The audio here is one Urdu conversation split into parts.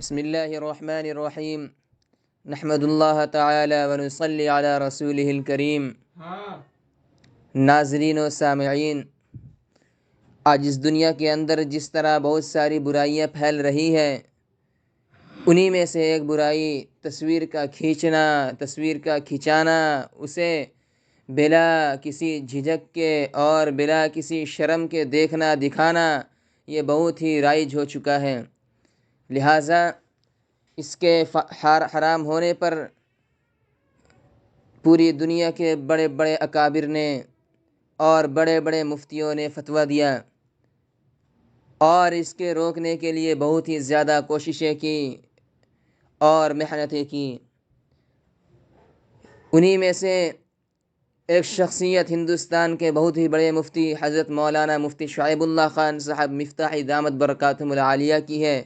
بسم اللہ الرحمن الرحیم نحمد اللہ تعالی ونصلی علی رسولہ الکریم۔ ناظرین و سامعین، آج اس دنیا کے اندر جس طرح بہت ساری برائیاں پھیل رہی ہیں، انہی میں سے ایک برائی تصویر کا کھینچنا، تصویر کا کھنچانا، اسے بلا کسی جھجک کے اور بلا کسی شرم کے دیکھنا دکھانا، یہ بہت ہی رائج ہو چکا ہے۔ لہٰذا اس کے حرام ہونے پر پوری دنیا کے بڑے بڑے اکابر نے اور بڑے بڑے مفتیوں نے فتویٰ دیا اور اس کے روکنے کے لیے بہت ہی زیادہ کوششیں کی اور محنتیں کی۔ انہی میں سے ایک شخصیت ہندوستان کے بہت ہی بڑے مفتی حضرت مولانا مفتی شعیب اللہ خان صاحب مفتاحی دامت برکاتہم العالیہ کی ہے،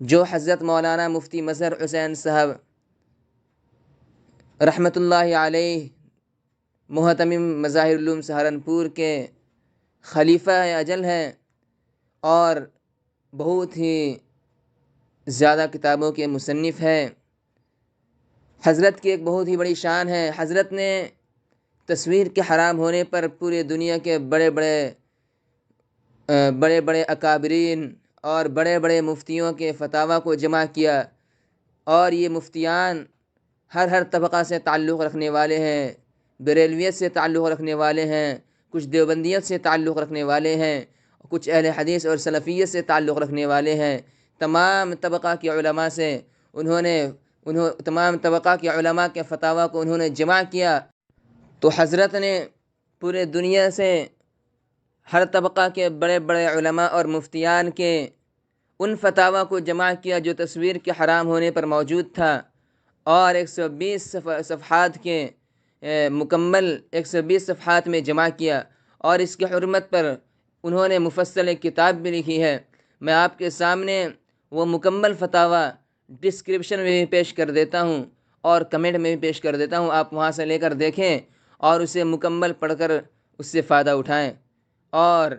جو حضرت مولانا مفتی مظہر حسین صاحب رحمۃ اللہ علیہ محتمم مظاہر العلوم سہارنپور کے خلیفہ اجل ہیں اور بہت ہی زیادہ کتابوں کے مصنف ہیں۔ حضرت کی ایک بہت ہی بڑی شان ہے، حضرت نے تصویر کے حرام ہونے پر پورے دنیا کے بڑے بڑے اکابرین اور بڑے بڑے مفتیوں کے فتاویٰ کو جمع کیا، اور یہ مفتیان ہر طبقہ سے تعلق رکھنے والے ہیں، بریلویت سے تعلق رکھنے والے ہیں، کچھ دیوبندیت سے تعلق رکھنے والے ہیں، کچھ اہل حدیث اور سلفیت سے تعلق رکھنے والے ہیں۔ تمام طبقہ کے علماء سے تمام طبقہ کے علماء کے فتاویٰ کو انہوں نے جمع کیا، تو حضرت نے پورے دنیا سے ہر طبقہ کے بڑے بڑے علماء اور مفتیان کے ان فتاویٰ کو جمع کیا جو تصویر کے حرام ہونے پر موجود تھا، اور 120 صفحات کے مکمل 120 صفحات میں جمع کیا، اور اس کی حرمت پر انہوں نے مفصل ایک کتاب بھی لکھی ہے۔ میں آپ کے سامنے وہ مکمل فتاویٰ ڈسکرپشن میں بھی پیش کر دیتا ہوں اور کمنٹ میں بھی پیش کر دیتا ہوں، آپ وہاں سے لے کر دیکھیں اور اسے مکمل پڑھ کر اس سے فائدہ اٹھائیں، اور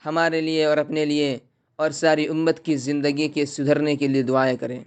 ہمارے لیے اور اپنے لیے اور ساری امت کی زندگی کے سدھرنے کے لیے دعائیں کریں۔